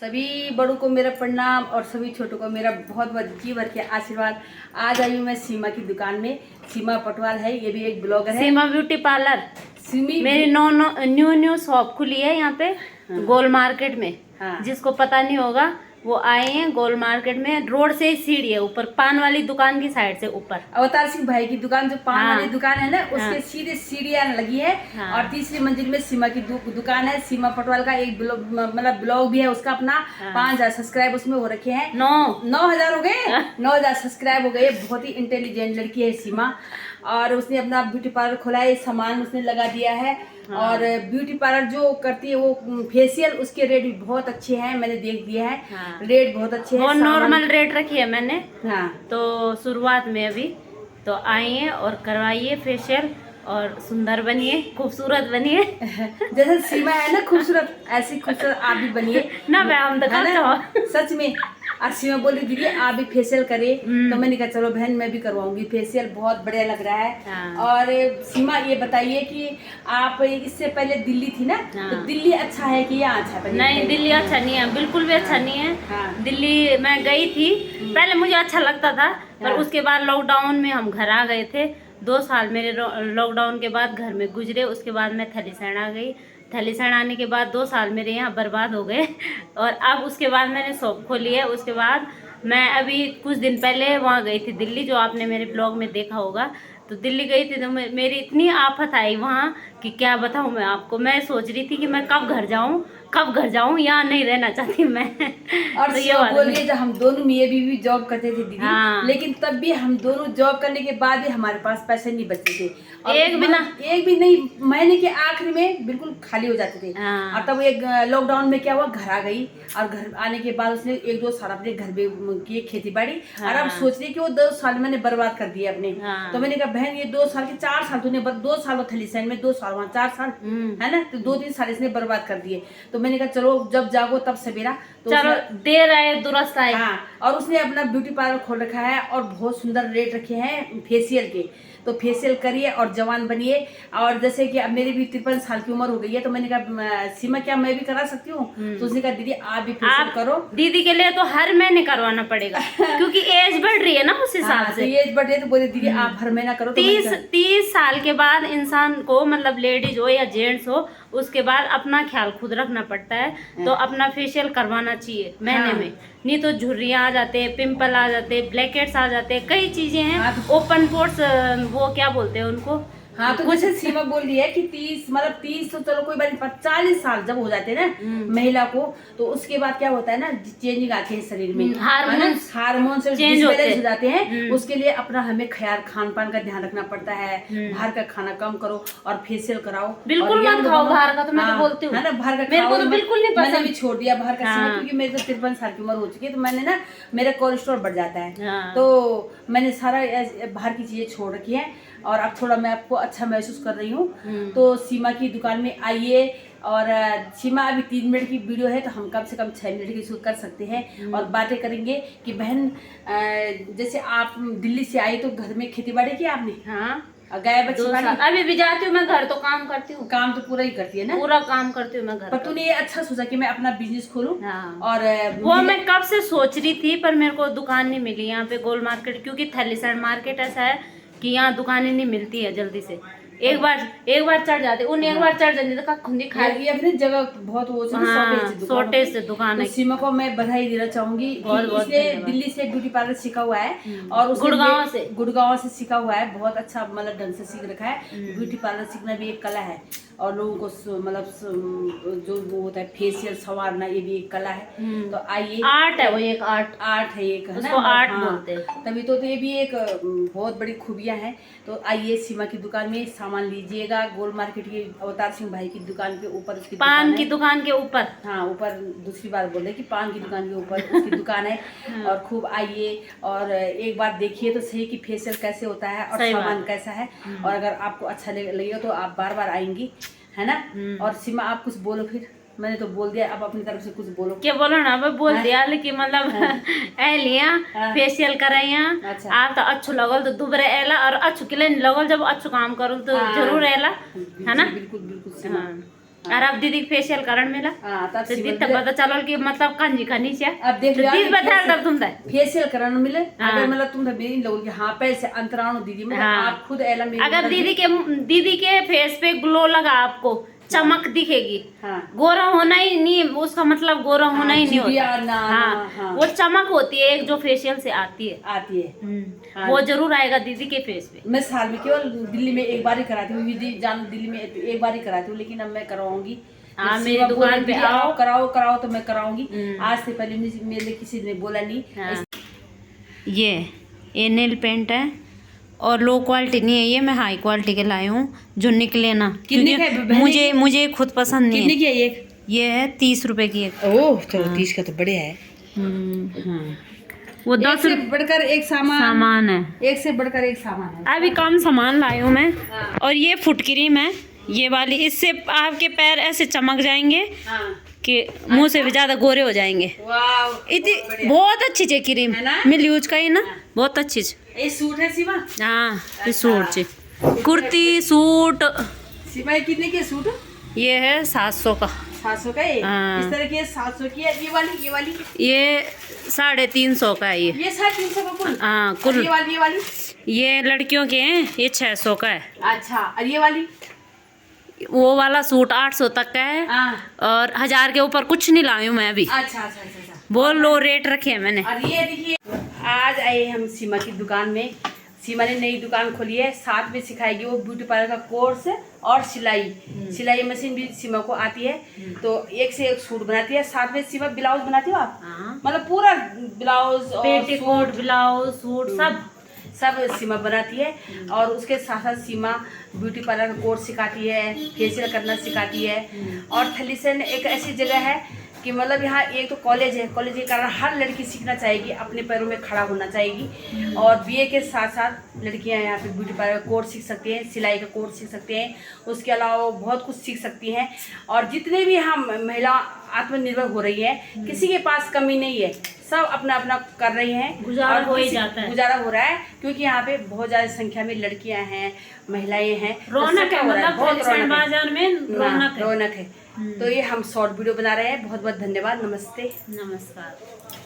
सभी बड़ों को मेरा प्रणाम और सभी छोटों को मेरा बहुत बहुत जी भर के आशीर्वाद। आज आई हूँ मैं सीमा की दुकान में। सीमा पटवाल है, ये भी एक ब्लॉगर है। सीमा ब्यूटी पार्लर मेरी न्यू शॉप खुली है यहाँ पे। हाँ। गोल मार्केट में। हाँ। जिसको पता नहीं होगा वो आए हैं गोल मार्केट में। रोड से ही सीढ़ी है ऊपर, पान वाली दुकान की साइड से ऊपर अवतार सिंह भाई की दुकान, जो पान वाली दुकान है ना, उसके हाँ। सीधे सीढ़ियाँ लगी है। हाँ। और तीसरी मंजिल में सीमा की दुकान है। सीमा पटवाल का एक ब्लॉग भी है उसका अपना। हाँ। 5000 सब्सक्राइब उसमें हो रखे हैं। 9000 हो गए। 9000 सब्सक्राइब हो गए। बहुत ही इंटेलिजेंट लड़की है सीमा। और उसने अपना ब्यूटी पार्लर खोला है, सामान उसने लगा दिया है। हाँ। और ब्यूटी पार्लर जो करती है वो फेशियल, उसके रेट भी बहुत अच्छे हैं, मैंने देख दिया है। हाँ। रेट बहुत अच्छे हैं, नॉर्मल रेट रखी है मैंने। हाँ। तो शुरुआत में अभी तो आइए और करवाइए फेशियल और सुंदर बनिए, खूबसूरत बनिए। जैसे सीमा है ना खूबसूरत, ऐसी खूबसूरत आप भी बनिए ना। व्यायाम तो सच में। और सीमा बोली दीदी आप भी फेशियल करे, तो मैंने कहा चलो बहन मैं भी करवाऊंगी फेशियल, बहुत बढ़िया लग रहा है। हाँ। और सीमा ये बताइए कि आप इससे पहले दिल्ली थी ना। हाँ। तो दिल्ली अच्छा है कि यहाँ अच्छा है? नहीं, दिल्ली अच्छा नहीं है, बिल्कुल भी अच्छा नहीं है। हाँ। दिल्ली मैं गई थी पहले, मुझे अच्छा लगता था। पर उसके बाद लॉकडाउन में हम घर आ गए थे। 2 साल मेरे लॉकडाउन के बाद घर में गुजरे। उसके बाद मैं थलीसैंण आ गई। थलीसैंण आने के बाद 2 साल मेरे यहाँ बर्बाद हो गए। और अब उसके बाद मैंने शॉप खोली है। उसके बाद मैं अभी कुछ दिन पहले वहाँ गई थी दिल्ली, जो आपने मेरे ब्लॉग में देखा होगा। तो दिल्ली गई थी तो मेरी इतनी आफत आई वहाँ कि क्या बताऊँ मैं आपको। मैं सोच रही थी कि मैं कब घर जाऊँ, यहाँ नहीं रहना चाहती मैं। और तो ये बोलिए जब हम दोनों मियाँ बीवी जॉब करते थे दीदी। हाँ। लेकिन तब भी हम दोनों जॉब करने के बाद भी हमारे पास पैसे नहीं बचते थे। एक भी नहीं, महीने के आखिरी में बिल्कुल खाली हो जाते थे। हाँ। और तब एक लॉकडाउन में क्या हुआ, घर आ गई। और घर आने के बाद उसने 1-2 साल अपने घर में किए खेती बाड़ी। हाँ। और अब सोच रही कि वो 2 साल मैंने बर्बाद कर दिए अपने। हाँ। तो मैंने कहा बहन ये 2 साल के 4 साल तूने 2 साल थलीसैंण में, 2 साल वहाँ, 4 साल है ना, तो 2-3 साल इसने बर्बाद कर दिए। तो मैंने कहा चलो जब जागो तब सवेरा। तो चलो देर आए दुरुस्त आए। हाँ। और उसने अपना ब्यूटी पार्लर खोल रखा है और बहुत सुंदर रेट रखे हैं फेशियल के। तो फेशियल करिए और जवान बनिए। और जैसे कि अब मेरी भी 53 साल की उम्र हो गई है, तो मैंने कहा सीमा क्या मैं भी करा सकती हूँ? तो उसने कहा दीदी आप भी फेशियल करो। दीदी के लिए तो हर महीने करवाना पड़ेगा क्योंकि एज बढ़ रही है ना उस हिसाब से। एज बढ़ रही है तो बोले दीदी आप हर महीना करो। 30 साल के बाद इंसान को, मतलब लेडीज हो या जेंट्स हो, उसके बाद अपना ख्याल खुद रखना पड़ता है। तो अपना फेशियल करवाना चाहिए महीने में। नहीं तो झुर्रियाँ आ जाते हैं, पिंपल आ जाते हैं, ब्लैकेट्स आ जाते हैं, कई चीजें हैं। ओपन पोर्स वो क्या बोलते हैं उनको। हाँ। तो जैसे सीमा बोल रही है कि 30 तो चलो कोई बात नहीं, 40 साल जब हो जाते हैं ना महिला को, तो उसके बाद क्या होता है ना, चेंजिंग आती है शरीर में, हार्मोन से चेंज हो जाते हैं। उसके लिए अपना हमें खान पान का ध्यान रखना पड़ता है। बाहर का खाना कम करो और फेशियल कराओ। बिल्कुल मत खाओ बाहर का, तो मैं तो बोलती हूँ, है ना, बाहर का मेरे को तो बिल्कुल नहीं पसंद। मैंने भी छोड़ दिया बाहर का खाना, क्योंकि मेरी तो 53 साल की उम्र हो चुकी है। तो मैंने ना, मेरा कोलेस्ट्रॉल बढ़ जाता है। तो मैंने सारा बाहर की चीजें छोड़ रखी है। और अब थोड़ा मैं आपको अच्छा महसूस कर रही हूँ। तो सीमा की दुकान में आइए। और सीमा अभी 3 मिनट की वीडियो है, तो हम कम से कम 6 मिनट की शूट कर सकते हैं और बातें करेंगे कि बहन जैसे आप दिल्ली से आई तो घर में खेती बाड़ी की आपने? हाँ। गाय बच्ची अभी भी जाती हूँ मैं घर, तो काम करती हूँ। काम तो पूरा ही करती है ना? पूरा काम करती हूँ मैं घर। पर तूने ये अच्छा सोचा कि मैं अपना बिजनेस खोलूं। हाँ। और वो मैं कब से सोच रही थी, पर मेरे को दुकान नहीं मिली यहाँ पे गोल मार्केट, क्योंकि थलीसैंण मार्केट ऐसा है कि यहाँ दुकानें नहीं मिलती है जल्दी से। एक बार चढ़ जाते उन, एक बार चढ़ जाते तो खुंदी खा अपनी जगह बहुत वो शॉर्टेज से दुकान है। सीमा को मैं बधाई देना चाहूंगी। इसने दिल्ली से ब्यूटी पार्लर सीखा हुआ है और गुड़गांव से सीखा हुआ है। बहुत अच्छा मतलब ढंग से सीख रखा है। ब्यूटी पार्लर सीखना भी एक कला है और लोगों को मतलब जो वो होता है फेशियल संवारना, ये भी एक कला है। तो आइए, आर्ट है वो, एक आर्ट है एक, उसको आर्ट बोलते हैं। तभी तो ये भी एक बहुत बड़ी खूबियां हैं। तो आइए सीमा की दुकान में सामान लीजिएगा। गोल मार्केट की अवतार सिंह भाई की दुकान के ऊपर उसकी पान की दुकान के ऊपर। हाँ, ऊपर दूसरी बार बोल रहे कि पान की दुकान के ऊपर उसकी दुकान है। और खूब आइए और एक बार देखिए तो सही कि फेशियल कैसे होता है और सामान कैसा है। और अगर आपको अच्छा लगेगा तो आप बार बार आएंगी, है ना? और सीमा आप कुछ बोलो फिर। मैंने तो बोल दिया, अब अपनी तरफ से कुछ बोलो। क्या बोलो ना, अब बोल दिया लेकिन मतलब लिया फेशियल कराइया। अच्छा। आप तो अच्छू लगल तो दुबरे एला, और अच्छू के लिए लगल जब अच्छू काम करो तो जरूर एला, है ना? बिल्कुल बिल्कुल। और अब दीदी फेशियल करण मिला तब तो दीदी तब पता चलो कि मतलब कंजी खनी से अब देख तो दीदी बता तब तुम फेशियल करण मिले अगर मतलब तुम मेरी लोगों के हाँ पैसे अंतराणु दीदी मतलब आप खुद अगर दीदी के फेस पे ग्लो लगा आपको चमक दिखेगी। गोरा होना ही नहीं उसका मतलब गोरा होना ही नहीं होता। वो चमक होती है एक जो फेशियल से आती है वो जरूर आएगा दीदी के फेस पे। मैं साल में केवल दिल्ली में एक बार ही कराती हूँ, दिल्ली में एक बार ही कराती हूँ, लेकिन अब मैं करवाऊंगी। मेरी दुकान पे आओ कराओ तो मैं कराऊंगी। आज से पहले मेरे किसी ने बोला नहीं। ये नेल पेंट है और लो क्वालिटी नहीं है, ये मैं हाई क्वालिटी के लाए हूँ जो निकले ना, क्योंकि मुझे खुद पसंद नहीं है। कितने की है एक? ये है 30 रुपए की एक। ओह तो 30 का तो बढ़िया है। वो 10 से बढ़कर एक सामान है, एक से बढ़कर एक सामान है। अभी कम सामान लाई हूँ मैं। और ये फुट क्रीम है ये वाली, इससे आपके पैर ऐसे चमक जाएंगे कि मुंह से भी ज्यादा गोरे हो जाएंगे। इतनी बहुत अच्छी है क्रीम, मिल यूज का ही ना, बहुत अच्छी ये सूट है सीमा। हाँ ये सूट कुर्ती सूट। सीमा कितने के सूट? ये है 700 का। 700 का है? इस तरह की 700 की है। ये वाली ये 350 का है। ये 350 का कुल? हाँ कुल। ये वाली ये लड़कियों के हैं, ये 600 का है। अच्छा और ये वाली? वो वाला सूट 800 तक का है और 1000 के ऊपर कुछ नहीं लाई हूँ मैं अभी। अच्छा बहुत लो रेट रखे हैं मैंने। और ये देखिए आज आए हम सीमा की दुकान में। सीमा ने नई दुकान खोली है, साथ में सिखाएगी वो ब्यूटी पार्लर का कोर्स और सिलाई मशीन भी सीमा को आती है। तो एक से एक सूट बनाती है, साथ में सीमा ब्लाउज बनाती हो आप? मतलब पूरा ब्लाउज, पेटीकोट, ब्लाउज, सूट सब सीमा बनाती है। और उसके साथ साथ सीमा ब्यूटी पार्लर का कोर्स सिखाती है, फेशियल करना सिखाती है। और थलीसैंड एक ऐसी जगह है कि मतलब यहाँ एक तो कॉलेज है, कॉलेज के कारण हर लड़की सीखना चाहेगी, अपने पैरों में खड़ा होना चाहेगी। और बीए के साथ साथ लड़कियाँ यहाँ पे ब्यूटी पार्लर का कोर्स सीख सकती हैं, सिलाई का कोर्स सीख सकते हैं, उसके अलावा बहुत कुछ सीख सकती हैं। और जितने भी हम महिला आत्मनिर्भर हो रही है, किसी के पास कमी नहीं है, सब अपना अपना कर रही हैं, गुजारा हो ही जाता है, गुजारा हो रहा है। क्योंकि यहाँ पे बहुत ज़्यादा संख्या में लड़कियाँ हैं, महिलाएं हैं, रौनक है, मतलब बहुत बाजार में रौनक है। तो ये हम शॉर्ट वीडियो बना रहे हैं। बहुत बहुत धन्यवाद। नमस्ते। नमस्कार।